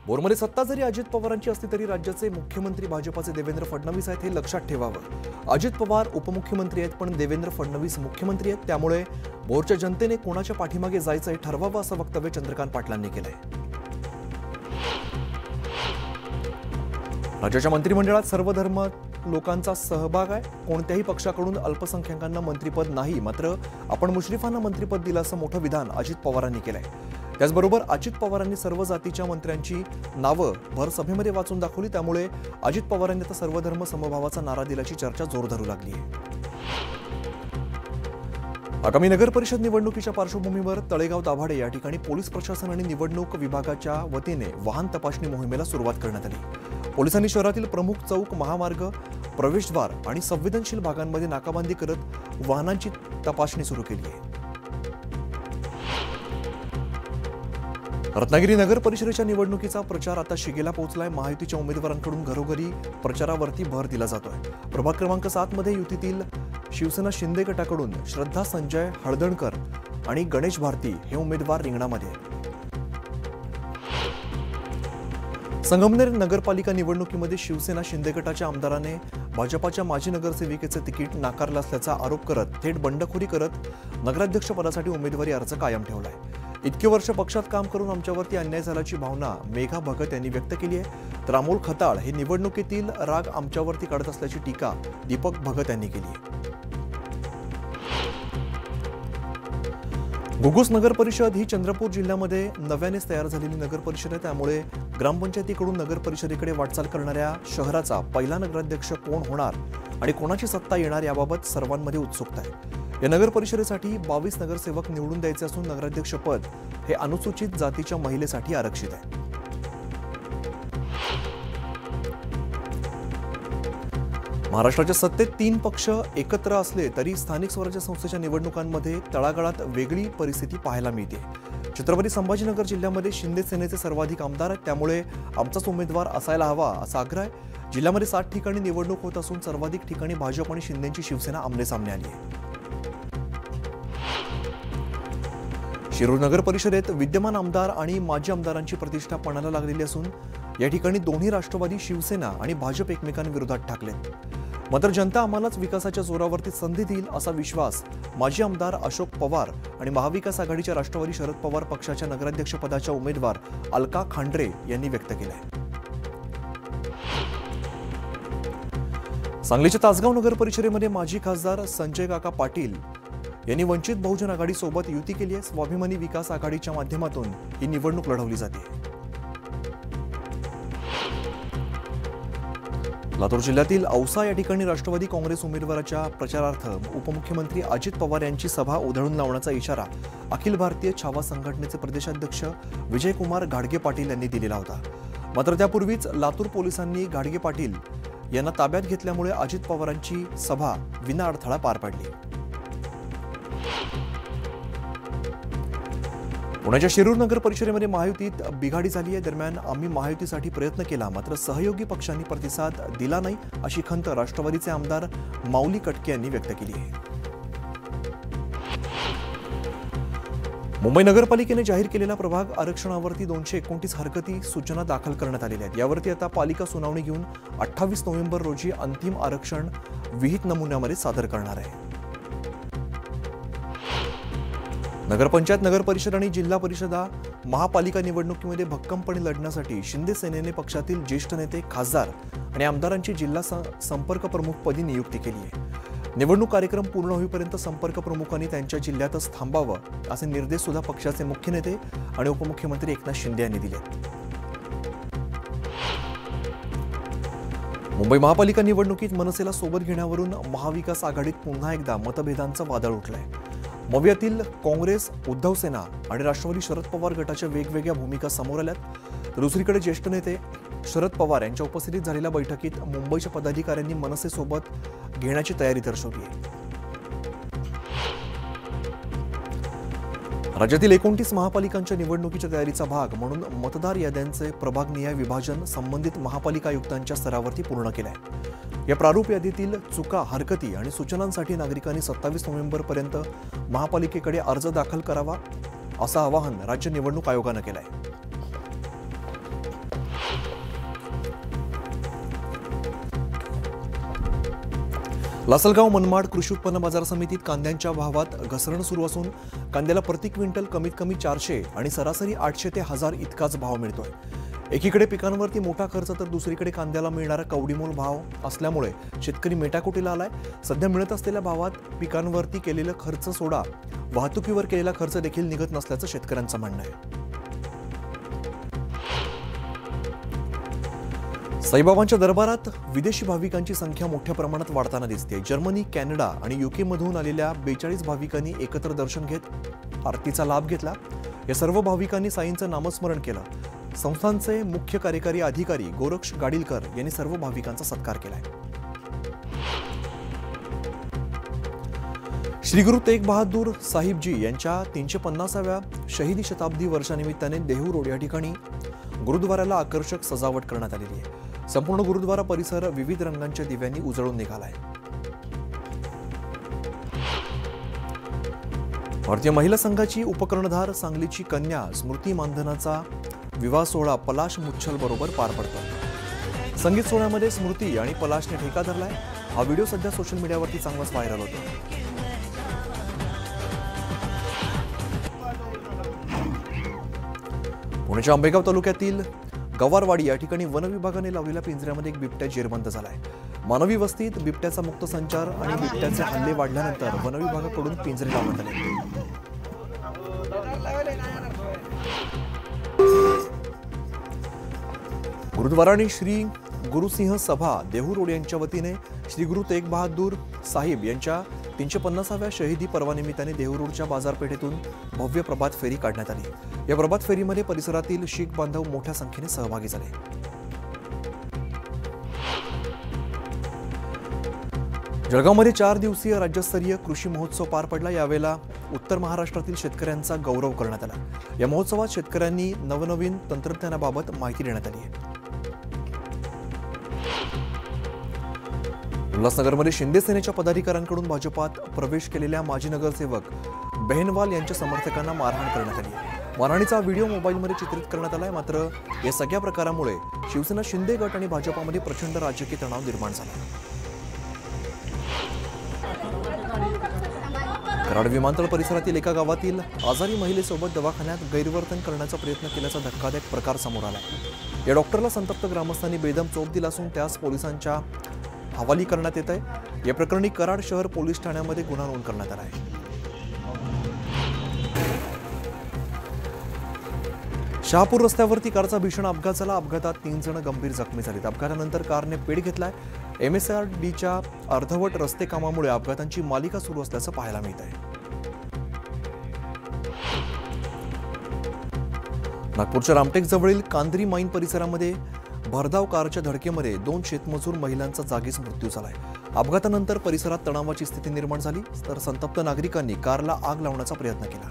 बोरमध्ये सत्ता जरी अजित पवारांची असली तरी राज्याचे मुख्यमंत्री भाजपाचे देवेंद्र फडणवीस आहेत, हे लक्षात ठेवावं। अजित पवार उपमुख्यमंत्री आहेत, पण देवेंद्र फडणवीस मुख्यमंत्री आहेत। त्यामुळे बोरच्या जनतेने कोणाच्या पाठीमागे जायचं हे ठरवावं, असं वक्तव्य चंद्रकांत पाटलांनी केलंय। राज्याच्या मंत्रिमंडळात सर्व धर्म लोकांचा सहभाग आहे। कोणत्याही पक्षाकडून अल्पसंख्याकांना मंत्रिपद नाही, मात्र आपण मुश्रीफांना मंत्रिपद दिलं, असं मोठं विधान अजित पवारांनी केलंय। त्याचबरोबर अजित पवारांनी सर्व जातीच्या मंत्र्यांची नावं भर सभेमध्ये वाचून दाखवली। त्यामुळे अजित पवारांनी आता सर्वधर्म समभावाचा नारा दिल्याची चर्चा जोर धरू लागली आहे। आगामी नगर परिषद निवडणुकीच्या पार्श्वभूमीवर तळेगाव दाभाडे या ठिकाणी पोलीस प्रशासन आणि निवडणूक विभागाच्या वतीने वाहन तपासणी मोहिमेला सुरुवात करण्यात आली। पोलिसांनी शहरातील प्रमुख चौक, महामार्ग, प्रवेशद्वार आणि संवेदनशील भागांमध्ये नाकाबंदी करत वाहनांची तपासणी सुरू केली आहे। रत्नागिरी नगर परिषदेच्या निवडणुकीचा प्रचार आता शिगेला पोहोचलाय। महायुतीच्या उमेदवारांकडून घरोघरी प्रचारावरती भर दिला जातोय। प्रभाग क्रमांक 7 मध्ये युतीतील शिवसेना शिंदे गटाकडून श्रद्धा संजय हळदणकर आणि गणेश भारती हे उमेदवार रिंगणामध्ये आहेत। संगमनेर नगरपालिका निवडणुकीमध्ये शिवसेना शिंदे गटाच्या आमदाराने भाजपाच्या माजी नगरसेविकेचे तिकीट नाकारलं असल्याचा आरोप करत थेट बंडखोरी करत नगराध्यक्षपदासाठी उमेदवारी अर्ज कायम ठेवलाय। इतके वर्ष पक्षात काम करून आमच्यावरती अन्याय झाल्याची भावना मेघा भगत यांनी व्यक्त केली आहे। तर अमोल खताळ हे निवडणुकीतील राग आमच्यावरती काढत असल्याची टीका दीपक भगत यांनी केली आहे। घुगुस नगर परिषद ही चंद्रपूर जिल्ह्यामध्ये नव्यानेच तयार झालेली नगर परिषद आहे। त्यामुळे ग्रामपंचायतीकडून नगर परिषदेकडे वाटचाल करणाऱ्या शहराचा पहिला नगराध्यक्ष कोण होणार आणि कोणाची सत्ता येणार याबाबत सर्वांमध्ये उत्सुकता आहे। या नगर परिषदेसाठी 22 नगरसेवक निवडून द्यायचे असून नगराध्यक्ष पद हे अनुसूचित जातीच्या महिलेसाठी आरक्षित आहे। महाराष्ट्राच्या सत्तेत 3 पक्ष एकत्र असले तरी स्थानिक स्वराज्य संस्थेच्या निवडणुकांमध्ये तळागाळात वेगळी परिस्थिती पाहायला मिळते। छत्रपती संभाजीनगर जिल्ह्यामध्ये शिंदे सेनेचे सर्वाधिक आमदार आहेत। त्यामुळे आमचाच उमेदवार असायला हवा असा आग्रह आहे। जिल्ह्यामध्ये 60 ठिकाणी निवडणूक होत असून सर्वाधिक ठिकाणी भाजप आणि शिंदेची शिवसेना आमनेसामने आली आहे। शिरूर नगर परिषदेत विद्यमान आमदार आणि माजी आमदारांची प्रतिष्ठा पणाला लागलेली असून या ठिकाणी दोन्ही राष्ट्रवादी, शिवसेना आणि भाजप एकमेकांविरोधात ठाकलेत। मात्र जनता आम्हालाच विकासाच्या जोरावरती संधी देईल असा विश्वास माजी आमदार अशोक पवार आणि महाविकास आघाडीच्या राष्ट्रवादी शरद पवार पक्षाच्या नगराध्यक्षपदाच्या उमेदवार अलका खांडरे यांनी व्यक्त केलाय। सांगलीच्या तासगाव नगर परिषदेमध्ये माजी खासदार संजय काका पाटील यांनी वंचित बहुजन आघाडीसोबत युती केली आहे। स्वाभिमानी विकास आघाडीच्या माध्यमातून ही निवडणूक लढवली जाते। लातूर जिल्ह्यातील औसा या ठिकाणी राष्ट्रवादी काँग्रेस उमेदवाराच्या प्रचारार्थ उपमुख्यमंत्री अजित पवार यांची सभा उधळून लावण्याचा इशारा अखिल भारतीय छावा संघटनेचे प्रदेशाध्यक्ष विजयकुमार घाडगे पाटील यांनी दिलेला होता। मात्र त्यापूर्वीच लातूर पोलिसांनी घाडगे पाटील यांना ताब्यात घेतल्यामुळे अजित पवारांची सभा विनाअडथळा पार पडली। पुण्याच्या शिरूर नगर परिषदेमध्ये महायुतीत बिघाडी झाली आहे। दरम्यान आम्ही महायुतीसाठी प्रयत्न केला, मात्र सहयोगी पक्षांनी प्रतिसाद दिला नाही अशी खंत राष्ट्रवादीचे आमदार माऊली कटके यांनी व्यक्त केली आहे। मुंबई नगरपालिकेने जाहीर केलेल्या प्रभाग आरक्षणावरती 229 हरकती सूचना दाखल करण्यात आलेल्या आहेत। यावरती आता पालिका सुनावणी घेऊन 28 नोव्हेंबर रोजी अंतिम आरक्षण विहित नमुन्यामध्ये सादर करणार आहे। नगरपंचायत, नगर परिषद आणि जिल्हा परिषदा महापालिका निवडणुकीमध्ये भक्कमपणे लढण्यासाठी शिंदे सेनेने पक्षातील ज्येष्ठ नेते, खासदार आणि आमदारांची जिल्हा संपर्क प्रमुखपदी नियुक्ती केली आहे। निवडणूक कार्यक्रम पूर्ण होईपर्यंत संपर्क प्रमुखांनी त्यांच्या जिल्ह्यातच थांबावं असे निर्देश सुद्धा पक्षाचे मुख्य नेते आणि उपमुख्यमंत्री एकनाथ शिंदे यांनी दिले। मुंबई महापालिका निवडणुकीत मनसेला सोबत घेण्यावरून महाविकास आघाडीत पुन्हा एकदा मतभेदांचं वादळ उठलंय। मवियातील काँग्रेस, उद्धव सेना आणि राष्ट्रवादी शरद पवार गटाच्या वेगवेगळ्या भूमिका समोर आल्यात। तर दुसरीकडे ज्येष्ठ नेते शरद पवार यांच्या उपस्थितीत झालेल्या बैठकीत मुंबईच्या पदाधिकाऱ्यांनी मनसेसोबत घेण्याची तयारी दर्शवली आहे। राज्यातील 29 महापालिकांच्या निवडणुकीच्या तयारीचा भाग म्हणून मतदार याद्यांचे प्रभागनिहाय विभाजन संबंधित महापालिका आयुक्तांच्या स्तरावरती पूर्ण केले आहे। या प्रारूप यादीतील चुका, हरकती आणि सूचनांसाठी नागरिकांनी 27 नोव्हेंबरपर्यंत महापालिकेकडे अर्ज दाखल करावा असं आवाहन राज्य निवडणूक आयोगानं केलं आहे। लासलगाव मनमाड कृषी उत्पन्न बाजार समितीत कांद्यांच्या भावात घसरण सुरू असून कांद्याला प्रति क्विंटल कमीत कमी 400 आणि सरासरी 800 ते 1000 इतकाच भाव मिळतोय। एकीकडे पिकांवरती मोठा खर्च तर दुसरीकडे कांद्याला मिळणारा कवडीमोल भाव असल्यामुळे शेतकरी मेटाकुटीला आलाय। सध्या मिळत असलेल्या भावात पिकांवरती केलेला खर्च सोडा, वाहतुकीवर केलेला खर्च देखील निघत नसल्याचं शेतकऱ्यांचं म्हणणं आहे। साईबाबांच्या दरबारात विदेशी भाविकांची संख्या मोठ्या प्रमाणात वाढताना दिसते। जर्मनी, कॅनडा आणि यूके मधून आलेल्या 42 भाविकांनी एकत्र दर्शन घेत आरतीचा लाभ घेतला। या सर्व भाविकांनी साईंचं नामस्मरण केलं। संस्थानचे मुख्य कार्यकारी अधिकारी गोरक्ष गाडीलकर यांनी सर्व भाविकांचा सत्कार केलाय। श्री गुरु तेग बहादूर साहिबजी यांच्या 350व्या शहीदी शताब्दी वर्षानिमित्ताने देहू रोड या ठिकाणी गुरुद्वाराला आकर्षक सजावट करण्यात आलेली आहे। संपूर्ण गुरुद्वारा परिसर विविध रंगांच्या दिव्यांनी उजळून निघालाय। भारतीय महिला संघाची उपकर्णधार सांगलीची कन्या स्मृती मानधनाचा विवाह सोहळा पलाश मुच्छल बरोबर पार पडतो। संगीत सोहळ्यामध्ये स्मृती आणि पलाशने ठेका धरलाय। हा व्हिडिओ सध्या सोशल मीडियावरती चांगलाच व्हायरल होतो। पुण्याच्या आंबेगाव तालुक्यातील गवारवाडी या ठिकाणी वन विभागाने लावलेल्या पिंजऱ्यामध्ये एक बिबट्या जेरबंद झालाय। मानवी वस्तीत बिबट्याचा मुक्त संचार आणि बिबट्याचे हल्ले वाढल्यानंतर वन विभागाकडून पिंजरे लावण्यात आले। गुरुद्वारा आणि श्री गुरुसिंह सभा देहू रोड यांच्या वतीने श्री गुरु तेग बहादूर साहिब यांच्या 350व्या शहीदी पर्वानिमित्ताने देहू रोडच्या बाजारपेठेतून भव्य प्रभात फेरी काढण्यात आली। या प्रभात फेरीमध्ये परिसरातील शीख बांधव मोठ्या संख्येने सहभागी झाले। जळगावमध्ये 4 दिवसीय राज्यस्तरीय कृषी महोत्सव पार पडला। यावेळेला उत्तर महाराष्ट्रातील शेतकऱ्यांचा गौरव करण्यात आला। या महोत्सवात शेतकऱ्यांनी नवनवीन तंत्रज्ञानाबाबत माहिती देण्यात आली आहे। उल्हासनगरमध्ये शिंदे सेनेच्या पदाधिकाऱ्यांकडून भाजपात प्रवेश केलेल्या माजी नगरसेवक बेहनवाल यांच्या समर्थकांना मारहाण करण्यात आली। मारहाणीचा व्हिडिओ मोबाईलमध्ये चित्रित करण्यात आलाय। मात्र या सगळ्या प्रकारामुळे शिवसेना शिंदे गट आणि भाजपामध्ये प्रचंड राजकीय तणाव निर्माण झाला। कराड विमानतळ परिसरातील एका गावातील आजारी महिलेसोबत दवाखान्यात गैरवर्तन करण्याचा प्रयत्न केल्याचा धक्कादायक प्रकार समोर आला। या डॉक्टरला संतप्त ग्रामस्थांनी बेदम चोप दिला असून त्यास पोलिसांच्या हवाली करण्यात येत आहे। या प्रकरणी कराड शहर पोलीस ठाण्यामध्ये गुन्हा नोंद करण्यात आला आहे। शहापूर रस्त्यावरती कारचा भीषण अपघात झाला। अपघातात 3 जण गंभीर जखमी झालेत। अपघातानंतर कारने पेट घेतलाय। MSRDच्या अर्धवट रस्ते कामामुळे अपघातांची मालिका सुरू असल्याचं पाहायला मिळत आहे। नागपूरच्या रामटेक जवळील कांद्री माईन परिसरामध्ये भरधाव कारच्या धडकेमध्ये 2 शेतमजूर महिलांचा जागीच मृत्यू झालाय। अपघातानंतर परिसरात तणावाची स्थिती निर्माण झाली तर संतप्त नागरिकांनी कारला आग लावण्याचा प्रयत्न केला।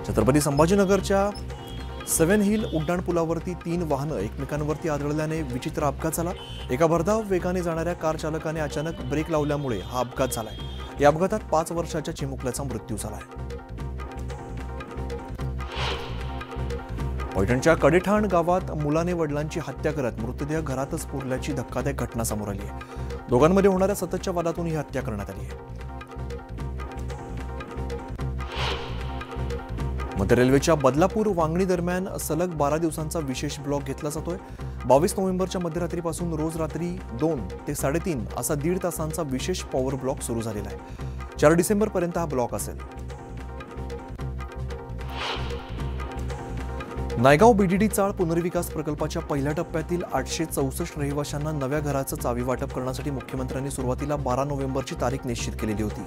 छत्रपती संभाजीनगरच्या 7 हिल उड्डाणपुलावरती 3 वाहनं एकमेकांवरती आदळल्याने विचित्र अपघात झाला। एका भरधाव वेगाने जाणाऱ्या कार चालकाने अचानक ब्रेक लावल्यामुळे हा अपघात झालाय। या अपघातात 5 वर्षाच्या चिमुकल्याचा मृत्यू झालाय। पैठणच्या कडेठाण गावात मुलाने वडिलांची हत्या करत मृतदेह घरातच पुरल्याची धक्कादायक घटना समोर आली आहे। दोघांमध्ये होणाऱ्या सततच्या वादातून ही हत्या करण्यात आली आहे। मध्य रेल्वेच्या बदलापूर वांगणी दरम्यान सलग 12 दिवसांचा विशेष ब्लॉक घेतला जातोय। 22 नोव्हेंबरच्या मध्यरात्रीपासून रोज रात्री 2 ते 3.5 असा 1.5 तासांचा विशेष पॉवर ब्लॉक सुरू झालेला आहे। 4 डिसेंबरपर्यंत हा ब्लॉक असेल। नायगाव BDD चाळ पुनर्विकास प्रकल्पाच्या पहिल्या टप्प्यातील 864 रहिवाशांना नव्या घराचं चावी वाटप करण्यासाठी मुख्यमंत्र्यांनी सुरुवातीला 12 नोव्हेंबरची तारीख निश्चित केलेली होती।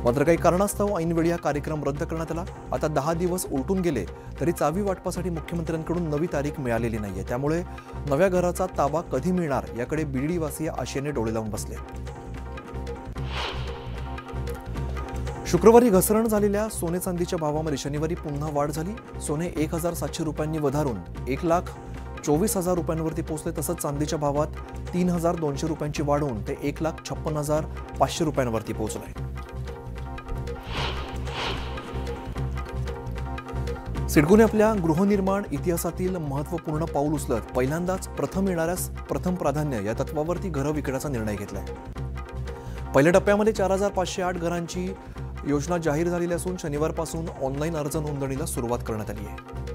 मात्र काही कारणास्तव ऐनवेळी हा कार्यक्रम रद्द करण्यात आला। आता 10 दिवस उलटून गेले तरी चावी वाटपासाठी मुख्यमंत्र्यांकडून नवी तारीख मिळालेली नाहीये। त्यामुळे नव्या घराचा ताबा कधी मिळणार याकडे BDD वासीय आशेने डोळे लावून बसले। शुक्रवारी घसरण झालेल्या सोने चांदीच्या भावामध्ये शनिवारी पुन्हा वाढ झाली। सोने 1700 रुपयांनी वधारून 1,24,000 रुपयांवरती पोहोचले। तसंच चांदीच्या भावात 3,200 रुपयांची वाढ होऊन ते 1,56,500 रुपयांवरती पोहोचले। सिडकोने आपल्या गृहनिर्माण इतिहासातील महत्त्वपूर्ण पाऊल उचलत पहिल्यांदाच प्रथम येणाऱ्यास प्रथम प्राधान्य या तत्वावरती घरं विकण्याचा निर्णय घेतलाय। पहिल्या टप्प्यामध्ये 4508 घरांची योजना जाहीर झालेली असून शनिवारपासून ऑनलाईन अर्ज नोंदणीला सुरुवात करण्यात आली आहे।